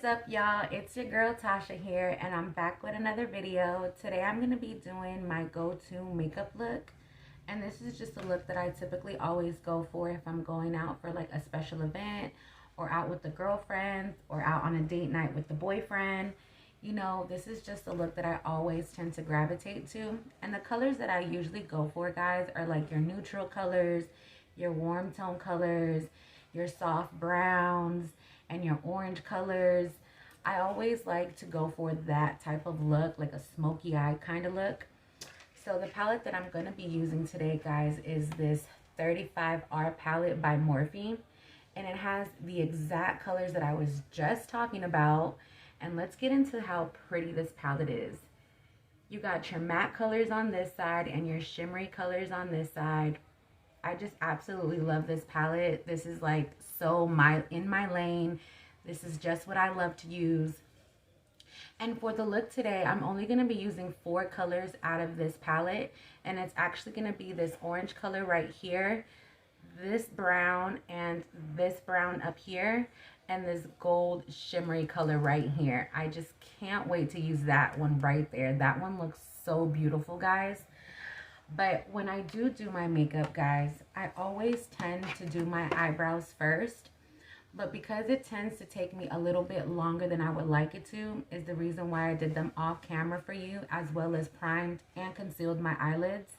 up, y'all? It's your girl Tasha here, and I'm back with another video. Today I'm going to be doing my go-to makeup look, and this is just a look that I typically always go for if I'm going out for like a special event or out with the girlfriends or out on a date night with the boyfriend. You know, this is just a look that I always tend to gravitate to, and the colors that I usually go for, guys, are like your neutral colors, your warm tone colors, your soft browns, and your orange colors. I always like to go for that type of look, like a smoky eye kind of look. So the palette that I'm going to be using today, guys, is this 35R palette by Morphe. And it has the exact colors that I was just talking about. And let's get into how pretty this palette is. You got your matte colors on this side and your shimmery colors on this side. I just absolutely love this palette. This is like so in my lane. This is just what I love to use. And for the look today, I'm only going to be using 4 colors out of this palette. And it's actually going to be this orange color right here, this brown, and this brown up here, and this gold shimmery color right here. I just can't wait to use that one right there. That one looks so beautiful, guys. But when I do my makeup, guys, I always tend to do my eyebrows first. But because it tends to take me a little bit longer than I would like it to, is the reason why I did them off camera for you, as well as primed and concealed my eyelids.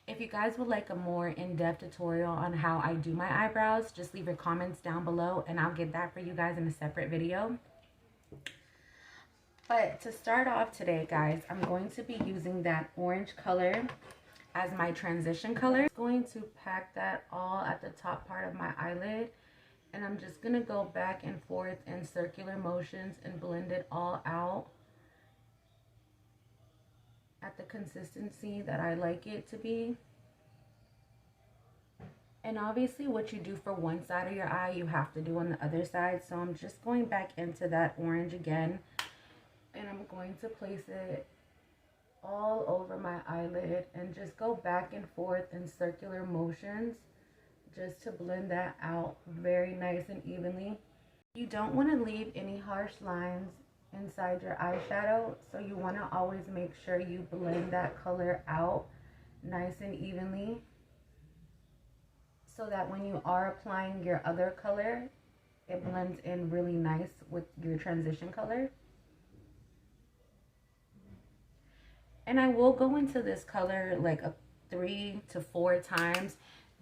If you guys would like a more in-depth tutorial on how I do my eyebrows, just leave your comments down below and I'll get that for you guys in a separate video. But to start off today, guys, I'm going to be using that orange color as my transition color. I'm going to pack that all at the top part of my eyelid, and I'm just going to go back and forth in circular motions and blend it all out at the consistency that I like it to be. And obviously what you do for one side of your eye, you have to do on the other side. So I'm just going back into that orange again, and I'm going to place it all over my eyelid and just go back and forth in circular motions just to blend that out very nice and evenly. You don't want to leave any harsh lines inside your eyeshadow, so you want to always make sure you blend that color out nice and evenly, so that when you are applying your other color, it blends in really nice with your transition color. And I will go into this color like 3 to 4 times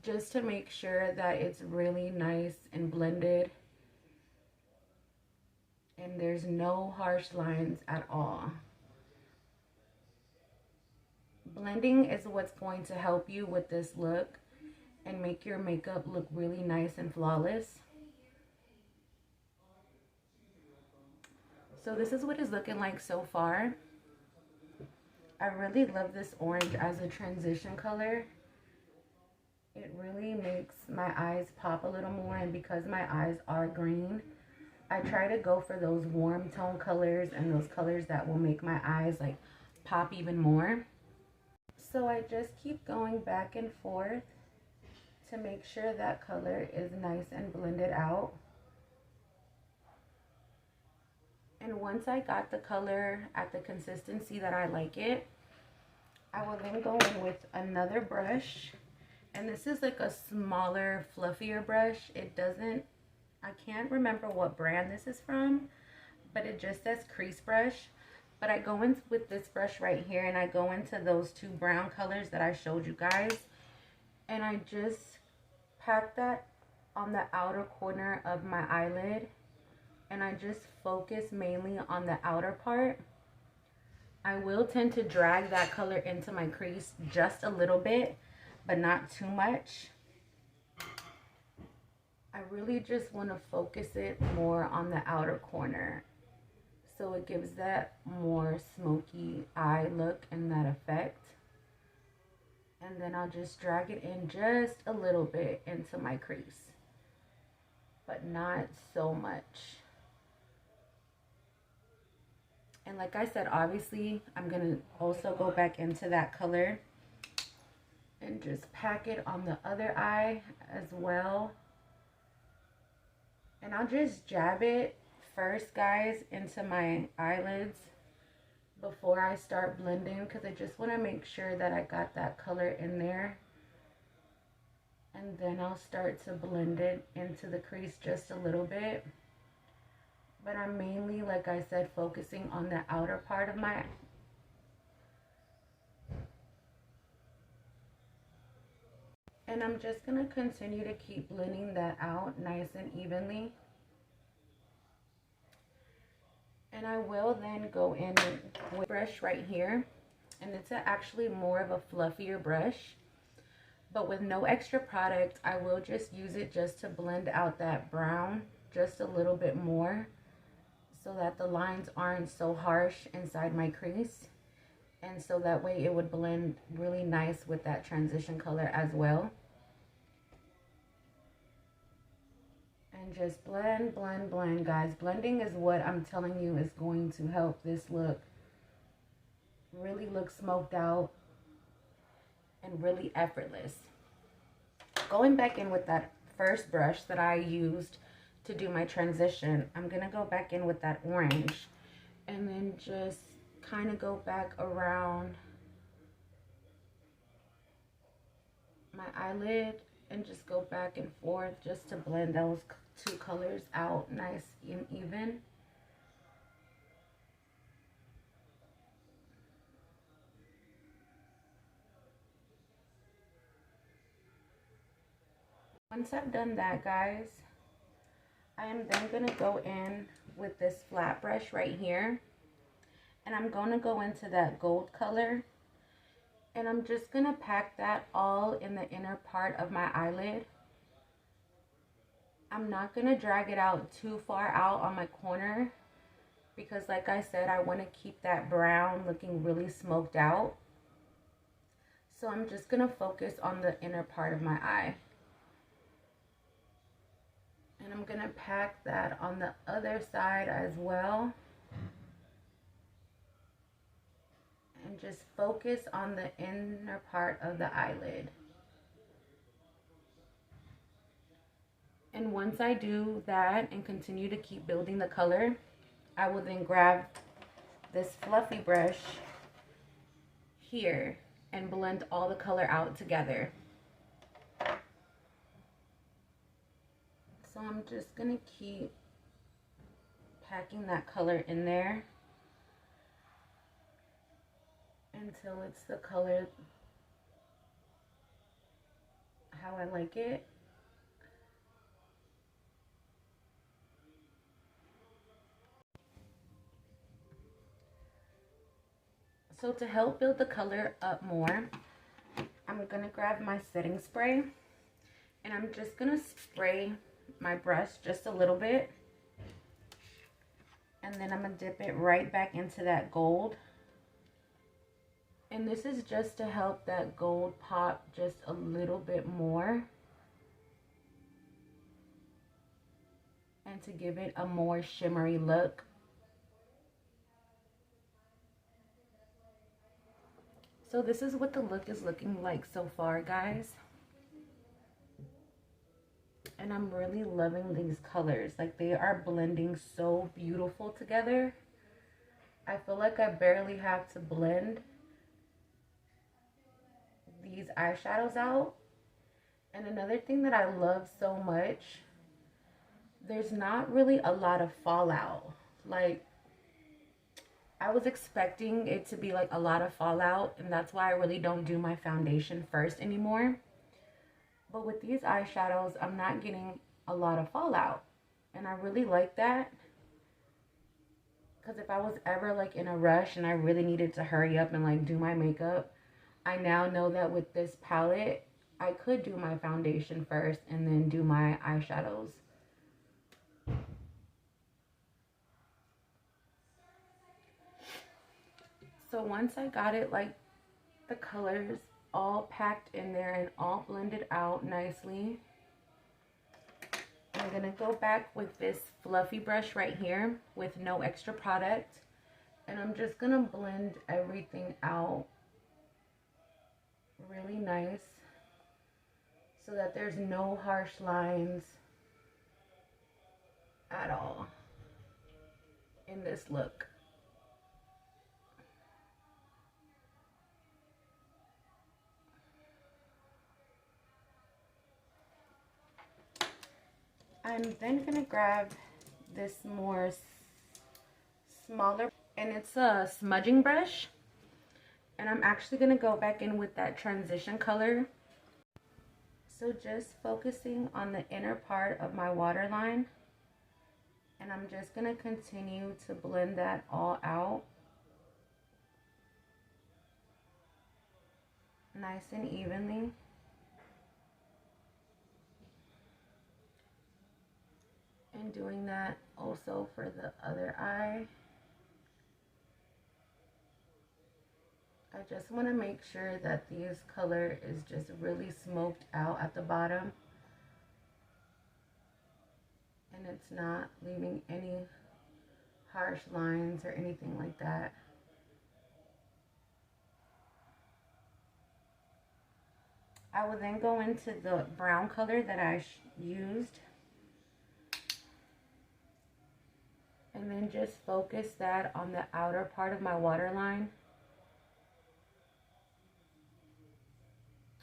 just to make sure that it's really nice and blended and there's no harsh lines at all. Blending is what's going to help you with this look and make your makeup look really nice and flawless. So this is what it's looking like so far. I really love this orange as a transition color. It really makes my eyes pop a little more, and because my eyes are green, I try to go for those warm tone colors and those colors that will make my eyes like pop even more. So I just keep going back and forth to make sure that color is nice and blended out. And once I got the color at the consistency that I like it, I will then go in with another brush. And this is like a smaller, fluffier brush. I can't remember what brand this is from, but it just says crease brush. But I go in with this brush right here, and I go into those 2 brown colors that I showed you guys. And I just pack that on the outer corner of my eyelid, and I just focus mainly on the outer part. I will tend to drag that color into my crease just a little bit, but not too much. I really just want to focus it more on the outer corner, so it gives that more smoky eye look and that effect. And then I'll just drag it in just a little bit into my crease, but not so much. And like I said, obviously, I'm going to also go back into that color and just pack it on the other eye as well. And I'll just jab it first, guys, into my eyelids before I start blending, because I just want to make sure that I got that color in there. And then I'll start to blend it into the crease just a little bit. But I'm mainly, like I said, focusing on the outer part of my and I'm just going to continue to keep blending that out nice and evenly. And I will then go in with a brush right here. And it's actually more of a fluffier brush. But with no extra product, I will just use it just to blend out that brown just a little bit more, so that the lines aren't so harsh inside my crease. And so that way it would blend really nice with that transition color as well. And just blend, blend, blend, guys. Blending is what I'm telling you is going to help this look really look smoked out and really effortless. Going back in with that first brush that I used to do my transition, I'm going to go back in with that orange and then just kind of go back around my eyelid and just go back and forth just to blend those two colors out nice and even. Once I've done that, guys, I am then going to go in with this flat brush right here, and I'm going to go into that gold color, and I'm just going to pack that all in the inner part of my eyelid. I'm not going to drag it out too far out on my corner because, like I said, I want to keep that brown looking really smoked out. So I'm just going to focus on the inner part of my eye. And I'm going to pack that on the other side as well. And just focus on the inner part of the eyelid. And once I do that and continue to keep building the color, I will then grab this fluffy brush here and blend all the color out together. So I'm just going to keep packing that color in there until it's the color how I like it. So to help build the color up more, I'm going to grab my setting spray and I'm just going to spray my brush just a little bit. And then I'm going to dip it right back into that gold. And this is just to help that gold pop just a little bit more. And to give it a more shimmery look. So this is what the look is looking like so far, guys. And I'm really loving these colors. Like, they are blending so beautiful together. I feel like I barely have to blend these eyeshadows out. And another thing that I love so much, there's not really a lot of fallout. Like, I was expecting it to be like a lot of fallout, and that's why I really don't do my foundation first anymore. But with these eyeshadows, I'm not getting a lot of fallout, and I really like that. Because if I was ever like in a rush and I really needed to hurry up and like do my makeup, I now know that with this palette, I could do my foundation first and then do my eyeshadows. So once I got it, like the colors all packed in there and all blended out nicely, I'm gonna go back with this fluffy brush right here with no extra product, and I'm just gonna blend everything out really nice so that there's no harsh lines at all. in this look. I'm then gonna grab this more smaller, and it's a smudging brush, and I'm actually gonna go back in with that transition color. So just focusing on the inner part of my waterline, and I'm just gonna continue to blend that all out nice and evenly. And doing that also for the other eye. I just want to make sure that this color is just really smoked out at the bottom, and it's not leaving any harsh lines or anything like that. I will then go into the brown color that I used, and then just focus that on the outer part of my waterline,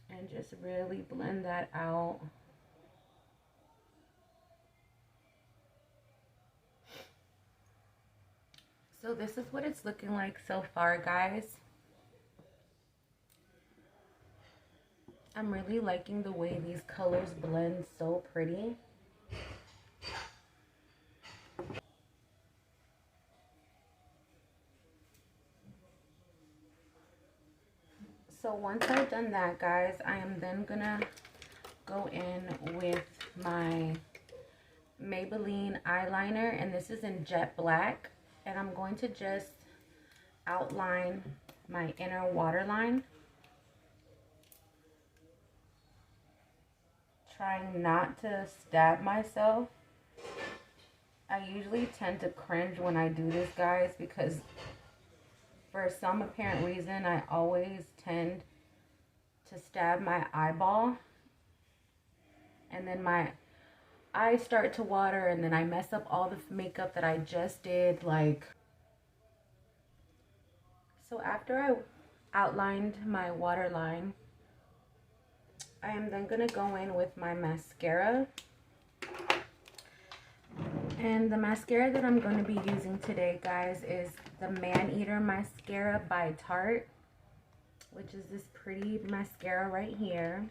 and just really blend that out. So this is what it's looking like so far, guys. I'm really liking the way these colors blend so pretty. So once I've done that, guys, I am then gonna go in with my Maybelline eyeliner, and this is in jet black, and I'm going to just outline my inner waterline, trying not to stab myself. I usually tend to cringe when I do this, guys, because for some apparent reason I always tend to stab my eyeball, and then my eyes start to water, and then I mess up all the makeup that I just did. So after I outlined my waterline, I am then gonna go in with my mascara. And the mascara that I'm going to be using today, guys, is the Man-Eater mascara by Tarte, which is this pretty mascara right here.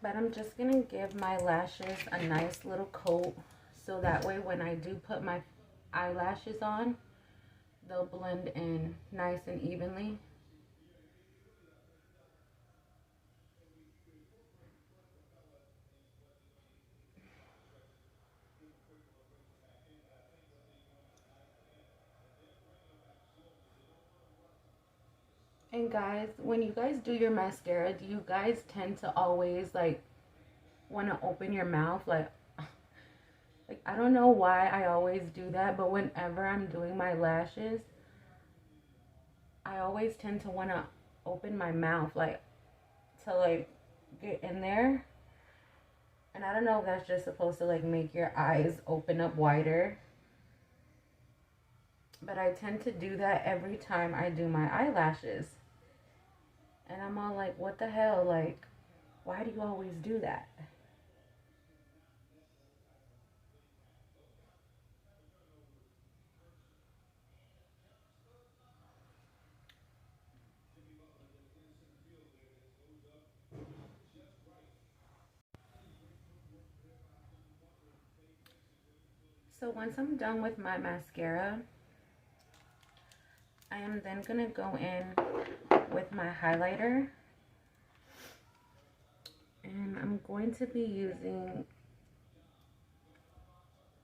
But I'm just going to give my lashes a nice little coat, so that way when I do put my eyelashes on, they'll blend in nice and evenly. And guys, when you guys do your mascara, do you guys tend to always like want to open your mouth? Like I don't know why I always do that, but whenever I'm doing my lashes, I always tend to want to open my mouth, like to like get in there. And I don't know if that's just supposed to like make your eyes open up wider, but I tend to do that every time I do my eyelashes. And I'm all like, what the hell? Like, why do you always do that? So once I'm done with my mascara, I am then going to go in with my highlighter. And I'm going to be using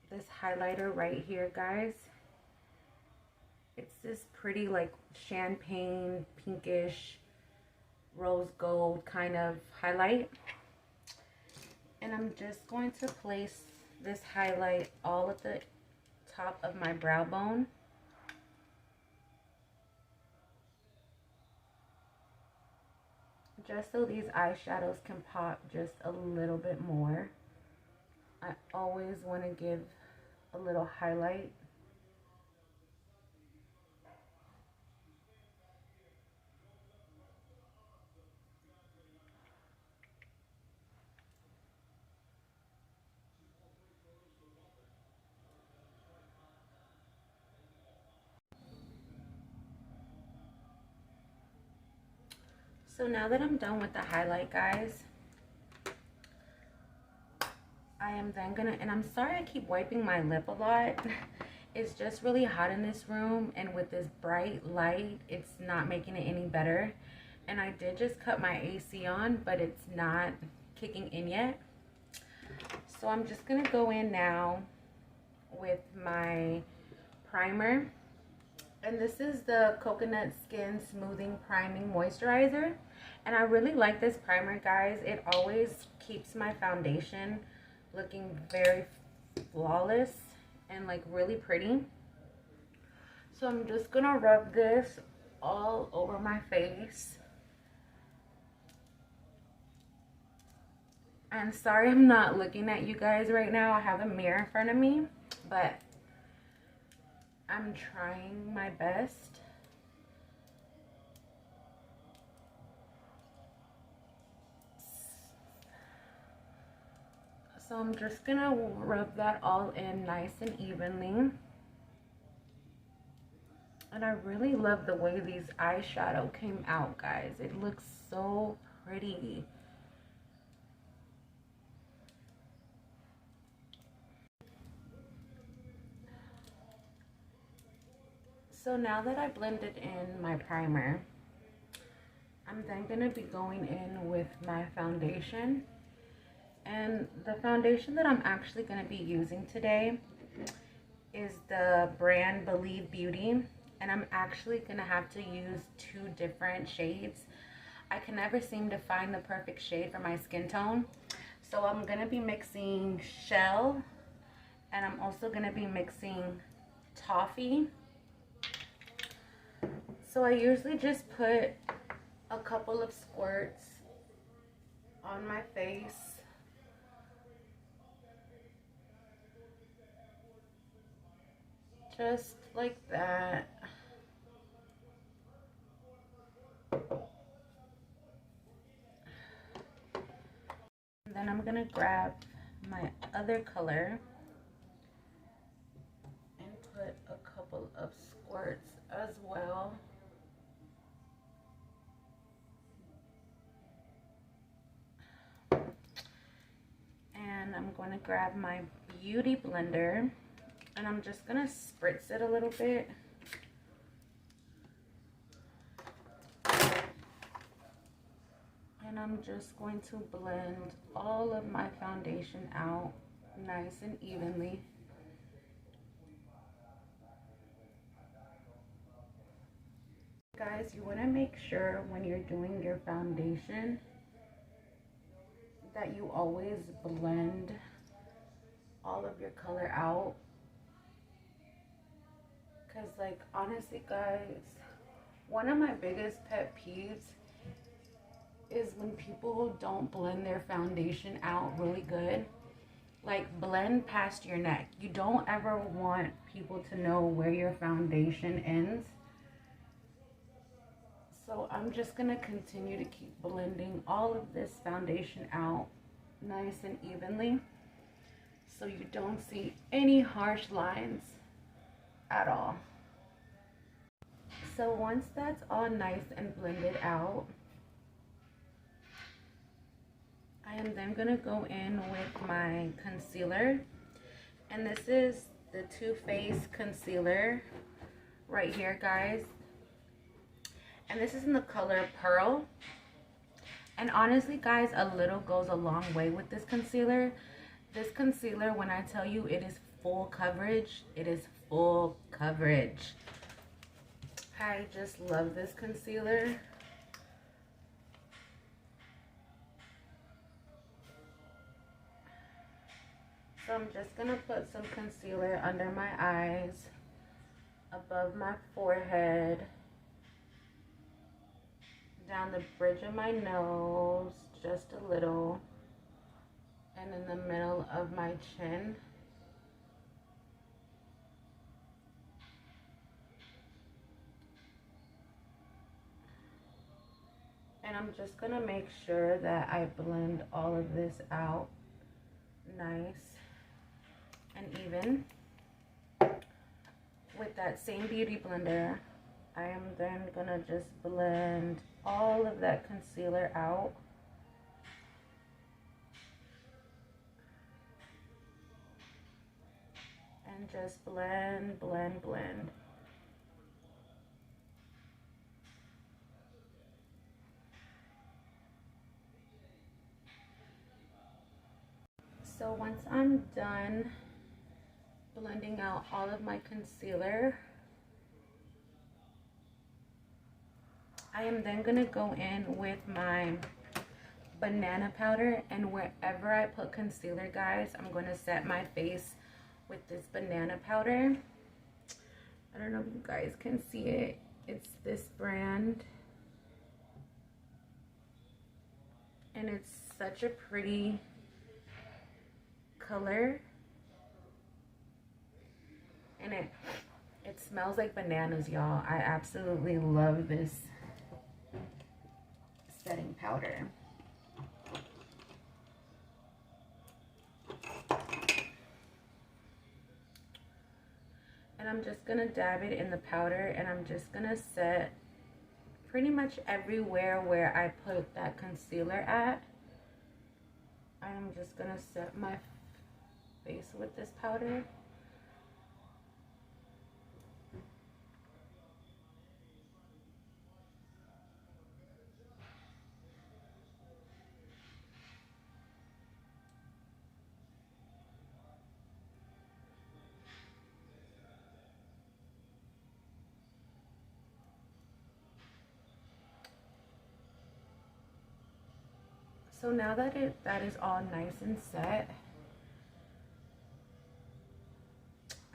this highlighter right here, guys. It's this pretty like champagne, pinkish, rose gold kind of highlight. And I'm just going to place this highlight all at the top of my brow bone. Just so these eyeshadows can pop just a little bit more. I always want to give a little highlight. So now that I'm done with the highlight, guys, I am then gonna, and I'm sorry I keep wiping my lip a lot. It's just really hot in this room, and with this bright light, it's not making it any better. And I did just cut my AC on, but it's not kicking in yet. So I'm just gonna go in now with my primer. And this is the Coconut Skin Smoothing Priming Moisturizer. And I really like this primer, guys. It always keeps my foundation looking very flawless and like really pretty. So I'm just gonna rub this all over my face. And sorry I'm not looking at you guys right now. I have a mirror in front of me, but I'm trying my best. So I'm just gonna rub that all in nice and evenly. And I really love the way these eyeshadow came out, guys. It looks so pretty. So now that I blended in my primer, I'm then gonna be going in with my foundation. And the foundation that I'm actually gonna be using today is the brand Believe Beauty. And I'm actually gonna have to use 2 different shades. I can never seem to find the perfect shade for my skin tone. So I'm gonna be mixing Shell, and I'm also gonna be mixing Toffee. So I usually just put a couple of squirts on my face. Just like that. And then I'm gonna grab my other color and put a couple of squirts as well. And I'm going to grab my beauty blender, and I'm just going to spritz it a little bit. And I'm just going to blend all of my foundation out nice and evenly. Guys, you want to make sure when you're doing your foundation that you always blend all of your color out. Because, like, honestly, guys, one of my biggest pet peeves is when people don't blend their foundation out really good. Like, blend past your neck. You don't ever want people to know where your foundation ends. So I'm just gonna continue to keep blending all of this foundation out nice and evenly, so you don't see any harsh lines at all. So once that's all nice and blended out, I am then gonna go in with my concealer, and this is the Too Faced concealer right here, guys. And this is in the color Pearl. And honestly, guys, a little goes a long way with this concealer. This concealer, when I tell you it is full coverage, it is full coverage. I just love this concealer. So I'm just gonna put some concealer under my eyes, above my forehead, down the bridge of my nose, just a little. and in the middle of my chin. And I'm just gonna make sure that I blend all of this out nice and even. With that same beauty blender, I am then gonna just blend all of that concealer out. And just blend, blend, blend. So once I'm done blending out all of my concealer, I am then going to go in with my banana powder, and wherever I put concealer, guys, I'm going to set my face with this banana powder. I don't know if you guys can see it. It's this brand, and it's such a pretty color, and it smells like bananas, y'all. I absolutely love this setting powder. And I'm just gonna dab it in the powder, and I'm just gonna set pretty much everywhere where I put that concealer at. I'm just gonna set my face with this powder. So now that that is all nice and set,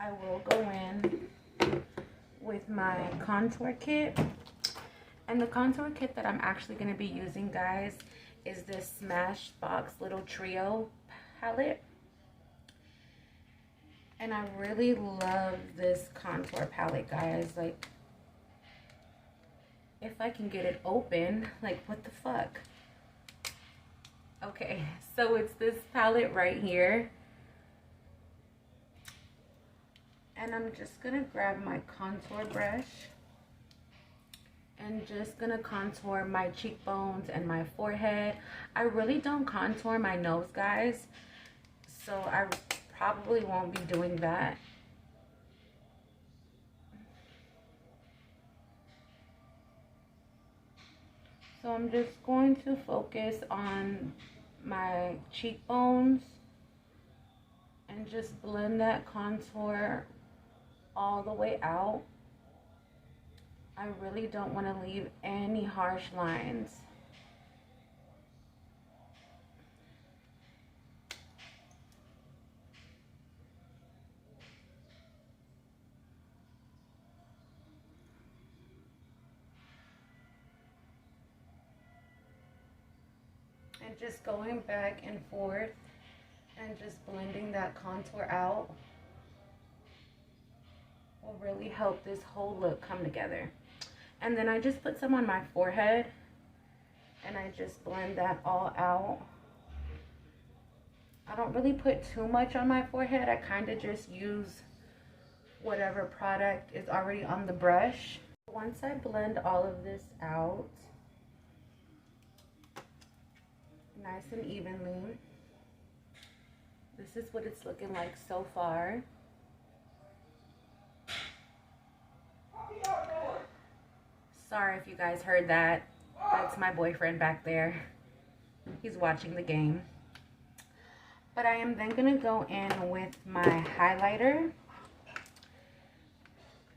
I will go in with my contour kit. And the contour kit that I'm actually going to be using, guys, is this Smashbox Little Trio palette. And I really love this contour palette, guys. Like, if I can get it open, like, what the fuck? Okay, so it's this palette right here. And I'm just gonna grab my contour brush and just gonna contour my cheekbones and my forehead. I really don't contour my nose, guys, so I probably won't be doing that. So I'm just going to focus on my cheekbones and just blend that contour all the way out. I really don't want to leave any harsh lines. And just going back and forth and just blending that contour out will really help this whole look come together. And then I just put some on my forehead and I just blend that all out. I don't really put too much on my forehead. I kind of just use whatever product is already on the brush. Once I blend all of this out nice and evenly, this is what it's looking like so far. Sorry if you guys heard that. That's my boyfriend back there. He's watching the game. But I am then going to go in with my highlighter.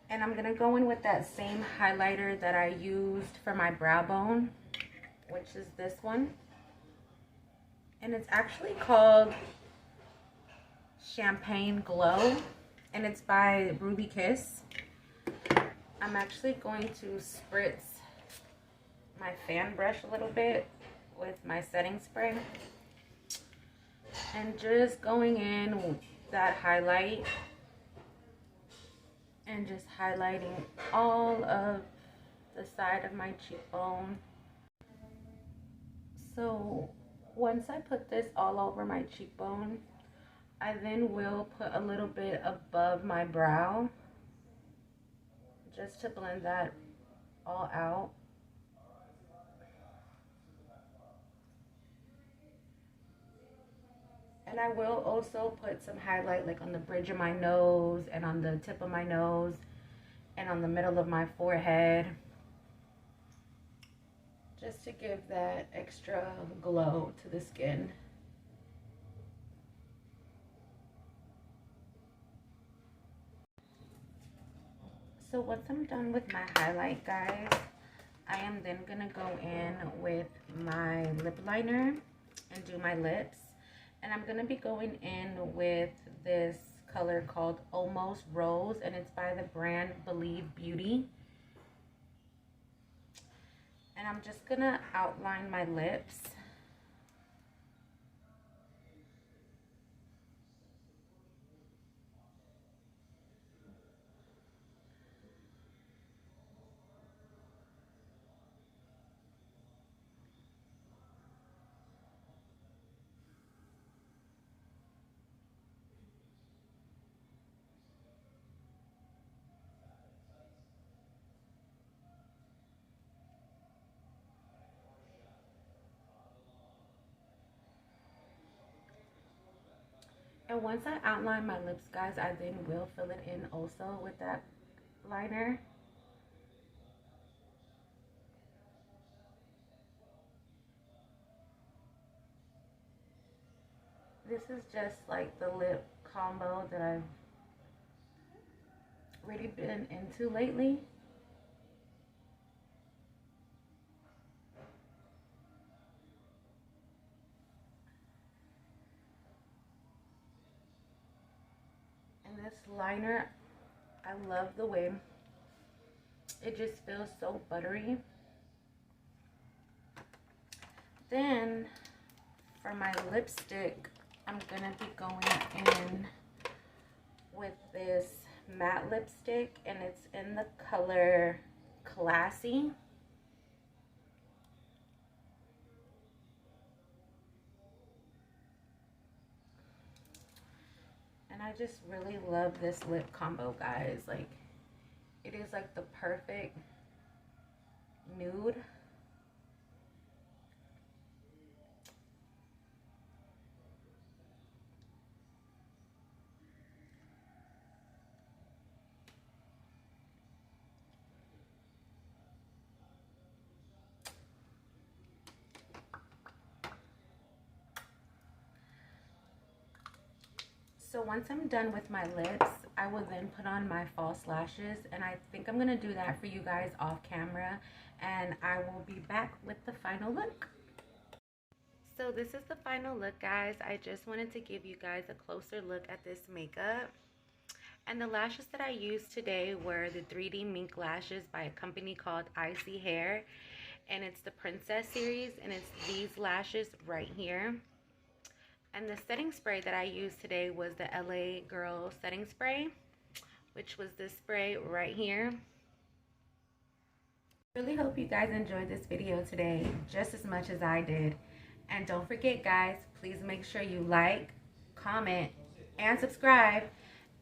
And I'm going to go in with that same highlighter that I used for my brow bone, which is this one. And it's actually called Champagne Glow. And it's by Ruby Kiss. I'm actually going to spritz my fan brush a little bit with my setting spray. And just going in with that highlight and just highlighting all of the side of my cheekbone. So once I put this all over my cheekbone, I then will put a little bit above my brow just to blend that all out. And I will also put some highlight like on the bridge of my nose and on the tip of my nose and on the middle of my forehead, just to give that extra glow to the skin. So once I'm done with my highlight, guys, I am then gonna go in with my lip liner and do my lips. And I'm gonna be going in with this color called Almost Rose, and it's by the brand Believe Beauty. And I'm just gonna outline my lips. And once I outline my lips, guys, I then will fill it in also with that liner. This is just like the lip combo that I've really been into lately. And this liner, I love the way it just feels so buttery. Then for my lipstick, I'm gonna be going in with this matte lipstick, and it's in the color Classy. And I just really love this lip combo, guys. Like, it is like the perfect nude. So once I'm done with my lips, I will then put on my false lashes, and I think I'm gonna do that for you guys off camera, and I will be back with the final look. So this is the final look, guys. I just wanted to give you guys a closer look at this makeup. And the lashes that I used today were the 3D Mink lashes by a company called Icy Hair, and it's the Princess series, and it's these lashes right here. And the setting spray that I used today was the LA Girl setting spray, which was this spray right here. Really hope you guys enjoyed this video today just as much as I did. And don't forget, guys, please make sure you like, comment, and subscribe,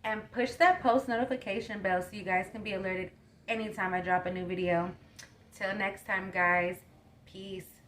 and push that post notification bell so you guys can be alerted anytime I drop a new video. Till next time, guys, peace.